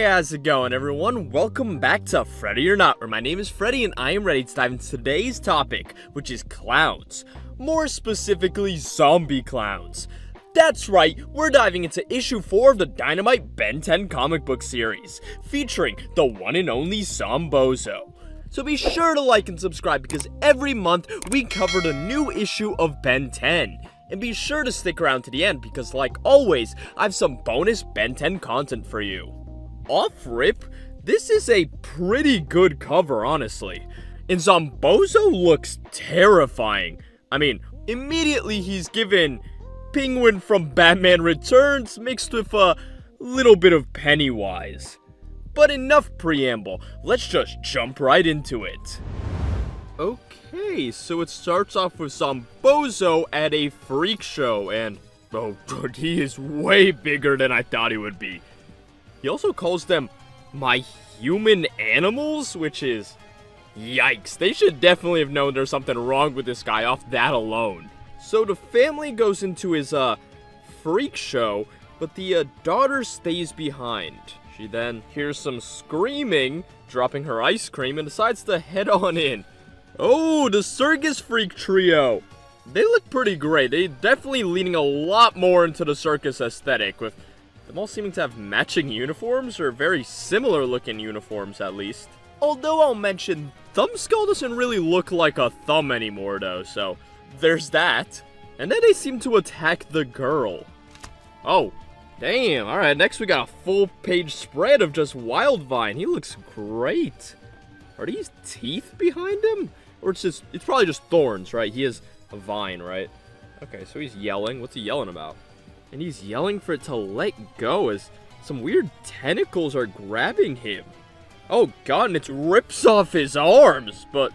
Hey, how's it going, everyone? Welcome back to Freddy or Not, where my name is Freddy and I am ready to dive into today's topic, which is clowns. More specifically, zombie clowns. That's right, we're diving into issue 4 of the Dynamite Ben 10 comic book series, featuring the one and only Zombozo. So be sure to like and subscribe because every month we covered a new issue of Ben 10. And be sure to stick around to the end because, like always, I have some bonus Ben 10 content for you. Off rip, this is a pretty good cover, honestly. And Zombozo looks terrifying. I mean, immediately he's given Penguin from Batman Returns mixed with a little bit of Pennywise. But enough preamble, let's just jump right into it. Okay, so it starts off with Zombozo at a freak show, and oh, he is way bigger than I thought he would be. He also calls them my human animals, which is yikes. They should definitely have known there's something wrong with this guy off that alone. So the family goes into his freak show, but the daughter stays behind. She then hears some screaming, dropping her ice cream, and decides to head on in. Oh, the circus freak trio. They look pretty great. They're definitely leaning a lot more into the circus aesthetic, with them all seeming to have matching uniforms, or very similar looking uniforms at least. Although I'll mention, Thumbskull doesn't really look like a thumb anymore though, so there's that. And then they seem to attack the girl. Oh, damn, alright, next we got a full page spread of just Wildvine. He looks great. Are these teeth behind him? Or it's probably just thorns, right? He has a vine, right? Okay, so he's yelling. What's he yelling about? And he's yelling for it to let go as some weird tentacles are grabbing him. Oh god, and it rips off his arms. But,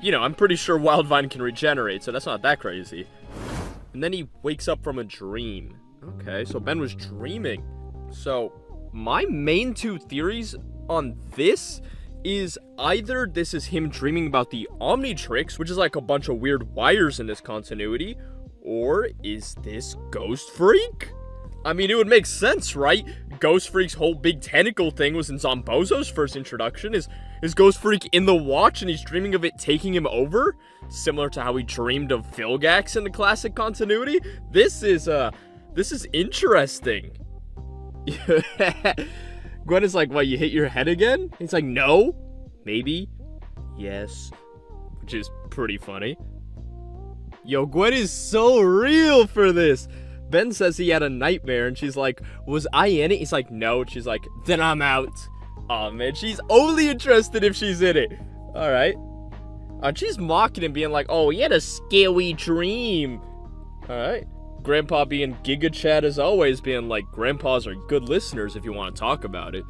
you know, I'm pretty sure Wildvine can regenerate, so that's not that crazy. And then he wakes up from a dream. Okay, so Ben was dreaming. So, my main two theories on this is either this is him dreaming about the Omnitrix, which is like a bunch of weird wires in this continuity, or is this Ghost Freak? I mean, it would make sense, right? Ghost Freak's whole big tentacle thing was in Zombozo's first introduction. Is Ghost Freak in the watch and he's dreaming of it taking him over? Similar to how he dreamed of Vilgax in the classic continuity? This is interesting. Gwen is like, what, you hit your head again? He's like, no, maybe, yes, which is pretty funny. Yo, Gwen is so real for this. Ben says he had a nightmare, and she's like, was I in it? He's like, no. And she's like, then I'm out. Oh man, she's only interested if she's in it. Alright. She's mocking him, being like, oh, he had a scary dream. Alright. Grandpa being Giga Chad as always, being like, grandpas are good listeners if you want to talk about it.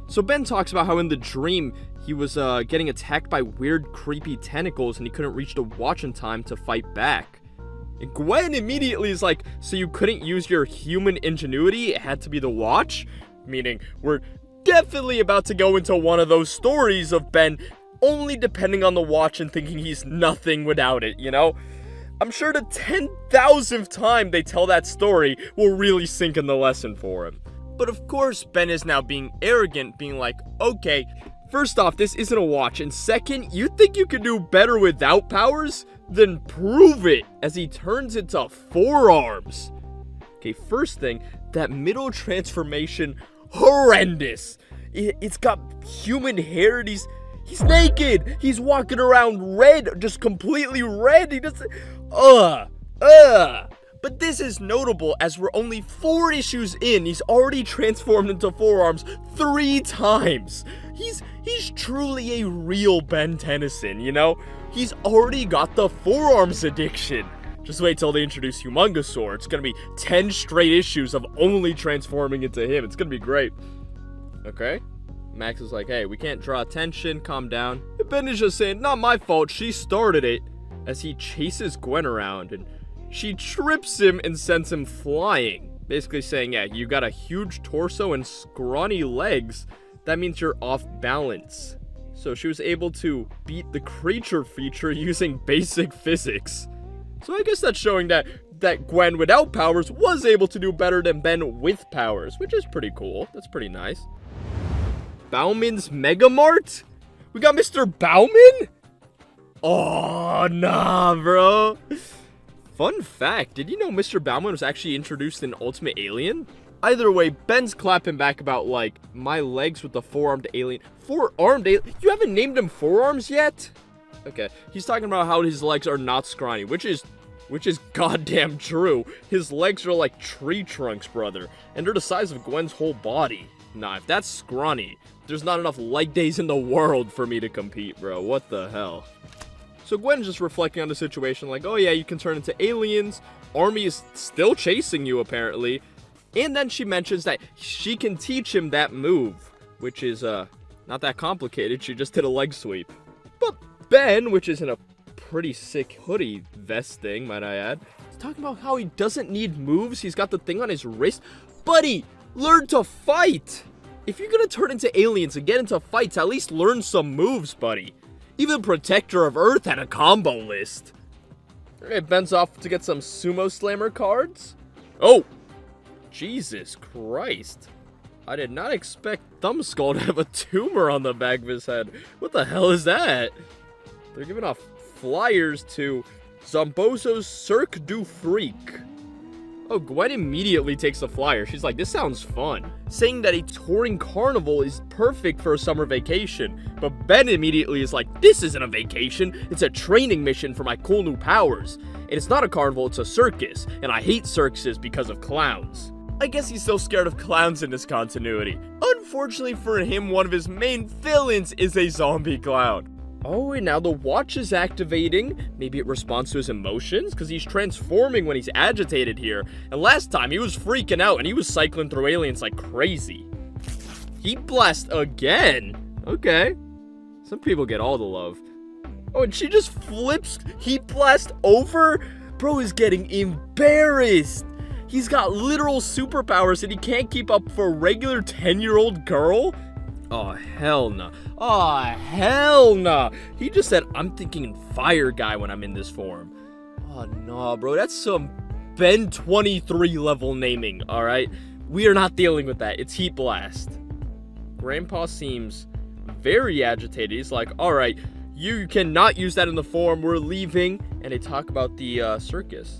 So Ben talks about how in the dream, he was getting attacked by weird, creepy tentacles and he couldn't reach the watch in time to fight back. And Gwen immediately is like, so you couldn't use your human ingenuity? It had to be the watch? Meaning, we're definitely about to go into one of those stories of Ben only depending on the watch and thinking he's nothing without it, you know? I'm sure the 10,000th time they tell that story will really sink in the lesson for him. But of course, Ben is now being arrogant, being like, okay, first off, this isn't a watch, and second, you think you can do better without powers? Then prove it, as he turns into forearms. Okay, first thing, that middle transformation, horrendous. It's got human hair, and he's naked. He's walking around red, just completely red. He doesn't, But this is notable as we're only 4 issues in. He's already transformed into forearms 3 times. He's truly a real Ben Tennyson, you know? He's already got the forearms addiction. Just wait till they introduce Humongosaur. It's gonna be 10 straight issues of only transforming into him. It's gonna be great. Okay? Max is like, hey, we can't draw attention, calm down. And Ben is just saying, not my fault, she started it. As he chases Gwen around and she trips him and sends him flying. Basically saying, yeah, you got a huge torso and scrawny legs. That means you're off balance. So she was able to beat the creature feature using basic physics. So I guess that's showing that Gwen without powers was able to do better than Ben with powers, which is pretty cool. That's pretty nice. Bauman's Mega Mart? We got Mr. Bauman? Oh, nah, bro. Fun fact, did you know Mr. Bauman was actually introduced in Ultimate Alien? Either way, Ben's clapping back about, like, my legs with the four-armed alien. Four-armed alien? You haven't named him Forearms yet? Okay, he's talking about how his legs are not scrawny, which is goddamn true. His legs are like tree trunks, brother, and they're the size of Gwen's whole body. Nah, if that's scrawny, there's not enough leg days in the world for me to compete, bro. What the hell? So Gwen's just reflecting on the situation, like, oh yeah, you can turn into aliens. Army is still chasing you, apparently. And then she mentions that she can teach him that move, which is, not that complicated. She just did a leg sweep. But Ben, which is in a pretty sick hoodie vest thing, might I add, is talking about how he doesn't need moves. He's got the thing on his wrist. Buddy, learn to fight. If you're gonna turn into aliens and get into fights, at least learn some moves, buddy. Even Protector of Earth had a combo list. Alright, Ben's off to get some Sumo Slammer cards. Oh! Jesus Christ. I did not expect Thumbskull to have a tumor on the back of his head. What the hell is that? They're giving off flyers to Zombozo's Cirque du Freak. Oh, Gwen immediately takes the flyer. She's like, this sounds fun. Saying that a touring carnival is perfect for a summer vacation. But Ben immediately is like, this isn't a vacation. It's a training mission for my cool new powers. And it's not a carnival, it's a circus. And I hate circuses because of clowns. I guess he's so scared of clowns in this continuity. Unfortunately for him, one of his main villains is a zombie clown. Oh, and now the watch is activating. Maybe it responds to his emotions, because he's transforming when he's agitated here. And last time, he was freaking out, and he was cycling through aliens like crazy. Heat Blast again? Okay. Some people get all the love. Oh, and she just flips Heat Blast over? Bro is getting embarrassed. He's got literal superpowers and he can't keep up for a regular 10-year-old girl? Oh, hell no. Oh, hell no. He just said, I'm thinking fire guy when I'm in this form. Oh, no, bro. That's some Ben 23 level naming, all right? We are not dealing with that. It's Heat Blast. Grandpa seems very agitated. He's like, all right, you cannot use that in the form. We're leaving. And they talk about the circus.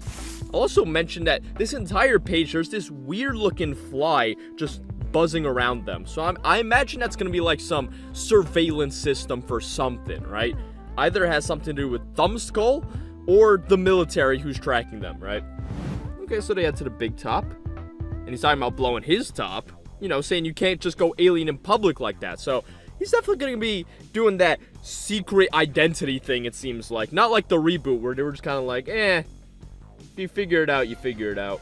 I'll also mention that this entire page, there's this weird looking fly just buzzing around them. So I imagine that's going to be like some surveillance system for something, right? Either it has something to do with Thumbskull or the military who's tracking them, right? Okay, so they head to the big top. And he's talking about blowing his top. You know, saying you can't just go alien in public like that. So he's definitely going to be doing that secret identity thing, it seems like. Not like the reboot where they were just kind of like, if you figure it out, you figure it out.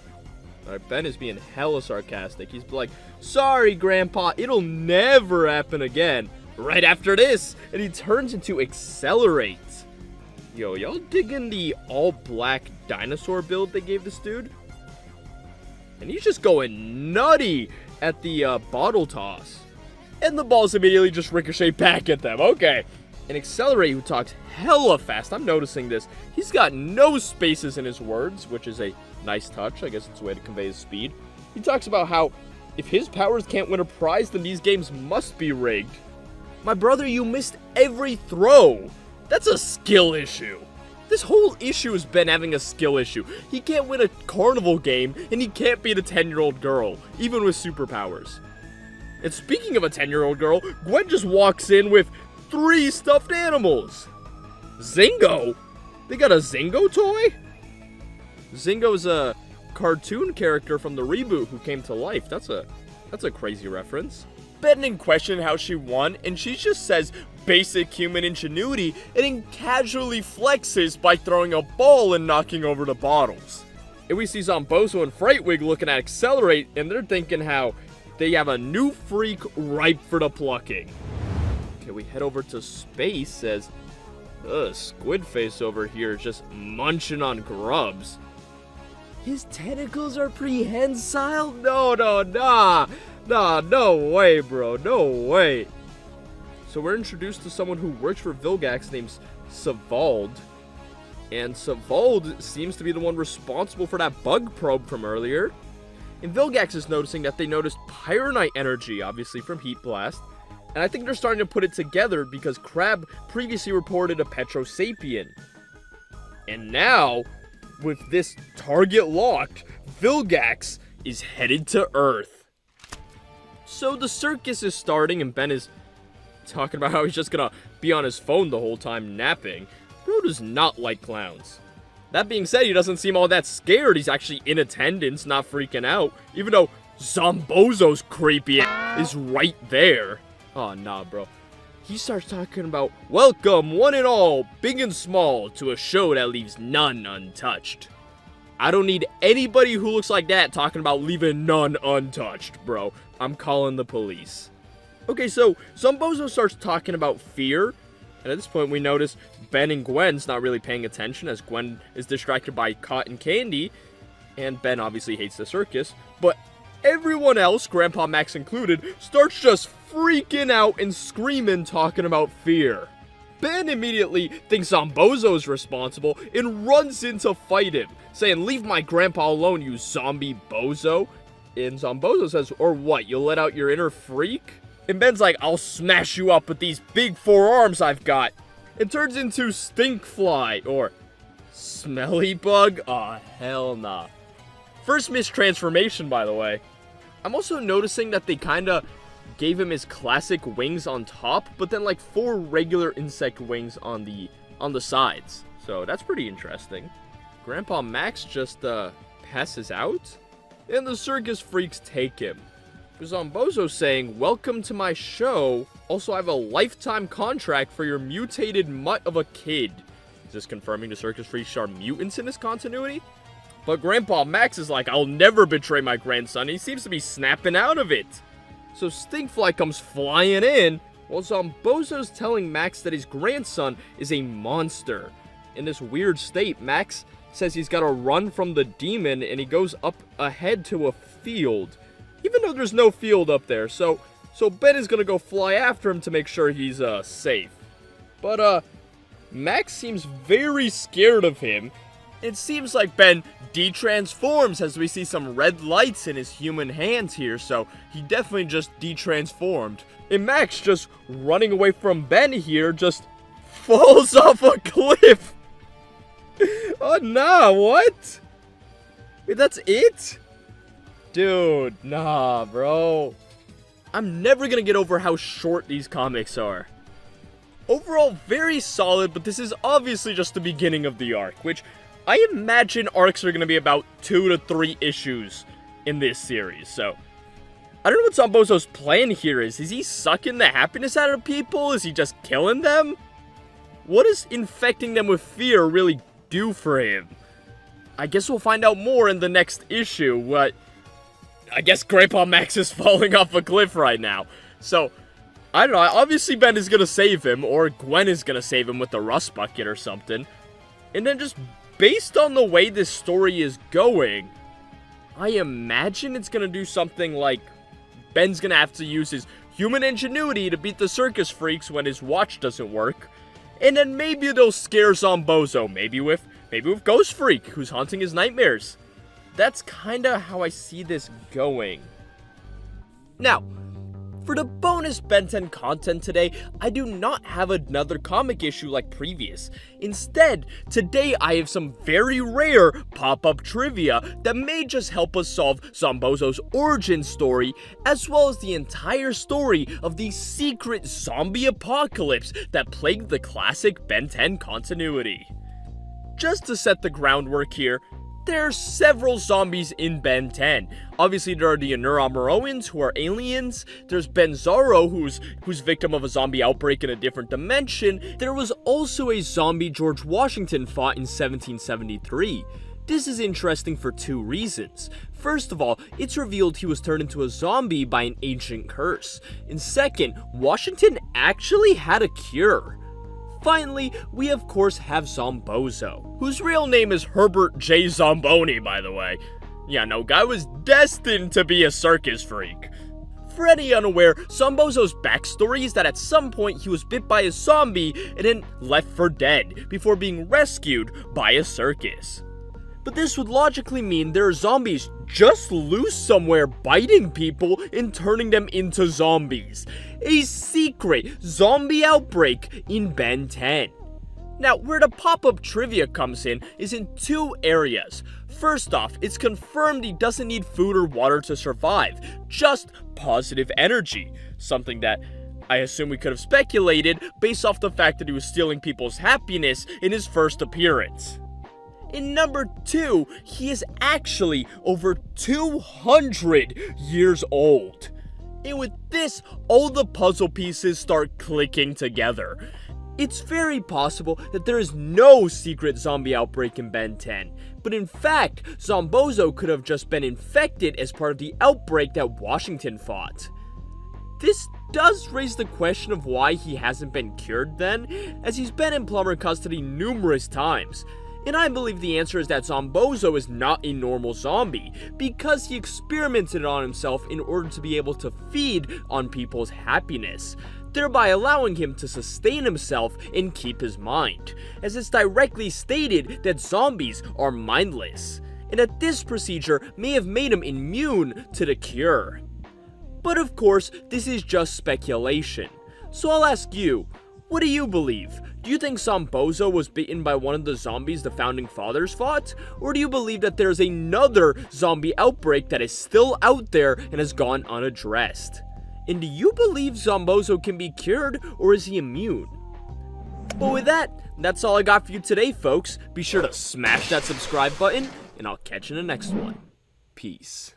Alright, Ben is being hella sarcastic. He's like, sorry, Grandpa, it'll never happen again. Right after this. And he turns into Accelerate. Yo, y'all digging the all-black dinosaur build they gave this dude? And he's just going nutty at the bottle toss. And the balls immediately just ricochet back at them. Okay. And Accelerate, who talks hella fast, I'm noticing this. He's got no spaces in his words, which is a nice touch. I guess it's a way to convey his speed. He talks about how if his powers can't win a prize, then these games must be rigged. My brother, you missed every throw. That's a skill issue. This whole issue has been having a skill issue. He can't win a carnival game, and he can't beat a 10-year-old girl, even with superpowers. And speaking of a 10-year-old girl, Gwen just walks in with 3 stuffed animals. Zingo? They got a Zingo toy? Zingo's a cartoon character from the reboot who came to life. That's a crazy reference. Ben in question how she won, and she just says basic human ingenuity and then casually flexes by throwing a ball and knocking over the bottles. And we see Zombozo and Frightwig looking at Accelerate, and they're thinking how they have a new freak ripe for the plucking. Okay, we head over to space as Squid Face over here is just munching on grubs. His tentacles are prehensile? No way, bro. No way. So we're introduced to someone who works for Vilgax named Savald. And Savald seems to be the one responsible for that bug probe from earlier. And Vilgax is noticing that they noticed Pyronite energy, obviously from Heat Blast. And I think they're starting to put it together because Crab previously reported a Petrosapien. And now, with this target locked, Vilgax is headed to Earth. So the circus is starting and Ben is talking about how he's just gonna be on his phone the whole time napping. Bro does not like clowns. That being said, he doesn't seem all that scared. He's actually in attendance, not freaking out. Even though Zombozo's creepy is right there. Oh, nah, bro. He starts talking about, welcome, one and all, big and small, to a show that leaves none untouched. I don't need anybody who looks like that talking about leaving none untouched, bro. I'm calling the police. Okay, so Zombozo starts talking about fear. And at this point, we notice Ben and Gwen's not really paying attention as Gwen is distracted by cotton candy. And Ben obviously hates the circus. But everyone else, Grandpa Max included, starts just freaking out and screaming talking about fear. Ben immediately thinks Zombozo is responsible and runs in to fight him, saying, leave my grandpa alone, you zombie bozo. And Zombozo says, or what, you'll let out your inner freak? And Ben's like, I'll smash you up with these big forearms I've got. It turns into Stinkfly, or Smelly Bug? Aw, hell nah. First mistransformation, by the way. I'm also noticing that they kinda gave him his classic wings on top, but then like 4 regular insect wings on the sides. So that's pretty interesting. Grandpa Max just passes out, and the circus freaks take him. Zombozo saying, welcome to my show. Also, I have a lifetime contract for your mutated mutt of a kid. Is this confirming the circus freaks are mutants in this continuity? But Grandpa Max is like, I'll never betray my grandson. He seems to be snapping out of it. So Stinkfly comes flying in, while Zombozo's telling Max that his grandson is a monster. In this weird state, Max says he's got to run from the demon, and he goes up ahead to a field. Even though there's no field up there, so Ben is gonna go fly after him to make sure he's safe. But Max seems very scared of him. It seems like Ben de-transforms as we see some red lights in his human hands here, so he definitely just de-transformed. And Max, just running away from Ben here, just falls off a cliff. Oh nah, what? Wait, that's it? Dude, nah, bro. I'm never gonna get over how short these comics are. Overall, very solid, but this is obviously just the beginning of the arc, which I imagine arcs are gonna be about 2 to 3 issues in this series, so I don't know what Zombozo's plan here is. Is he sucking the happiness out of people? Is he just killing them? What does infecting them with fear really do for him? I guess we'll find out more in the next issue, but I guess Grandpa Max is falling off a cliff right now. So, I don't know. Obviously, Ben is going to save him, or Gwen is going to save him with the rust bucket or something. And then just based on the way this story is going, I imagine it's going to do something like Ben's going to have to use his human ingenuity to beat the circus freaks when his watch doesn't work. And then maybe they'll scare Zombozo, maybe with Ghost Freak, who's haunting his nightmares. That's kinda how I see this going. Now, for the bonus Ben 10 content today, I do not have another comic issue like previous. Instead, today I have some very rare pop-up trivia that may just help us solve Zombozo's origin story, as well as the entire story of the secret zombie apocalypse that plagued the classic Ben 10 continuity. Just to set the groundwork here, there are several zombies in Ben 10. Obviously, there are the Neuromoroans, who are aliens. There's Ben Zorro, who's victim of a zombie outbreak in a different dimension. There was also a zombie George Washington fought in 1773. This is interesting for 2 reasons. First of all, it's revealed he was turned into a zombie by an ancient curse. And second, Washington actually had a cure. Finally, we of course have Zombozo, whose real name is Herbert J. Zomboni, by the way. Yeah, no, guy was destined to be a circus freak. For any unaware, Zombozo's backstory is that at some point he was bit by a zombie and then left for dead before being rescued by a circus. But this would logically mean there are zombies just loose somewhere biting people and turning them into zombies. A secret zombie outbreak in Ben 10. Now, where the pop-up trivia comes in is in two areas. First off, it's confirmed he doesn't need food or water to survive, just positive energy. Something that I assume we could have speculated based off the fact that he was stealing people's happiness in his first appearance. In number 2, he is actually over 200 years old. And with this, all the puzzle pieces start clicking together. It's very possible that there is no secret zombie outbreak in Ben 10, but in fact, Zombozo could have just been infected as part of the outbreak that Washington fought. This does raise the question of why he hasn't been cured then, as he's been in Plumber custody numerous times. And I believe the answer is that Zombozo is not a normal zombie, because he experimented on himself in order to be able to feed on people's happiness, thereby allowing him to sustain himself and keep his mind, as it's directly stated that zombies are mindless, and that this procedure may have made him immune to the cure. But of course, this is just speculation, so I'll ask you, what do you believe? Do you think Zombozo was bitten by one of the zombies the Founding Fathers fought? Or do you believe that there's another zombie outbreak that is still out there and has gone unaddressed? And do you believe Zombozo can be cured, or is he immune? But with that, that's all I got for you today, folks. Be sure to smash that subscribe button, and I'll catch you in the next one. Peace.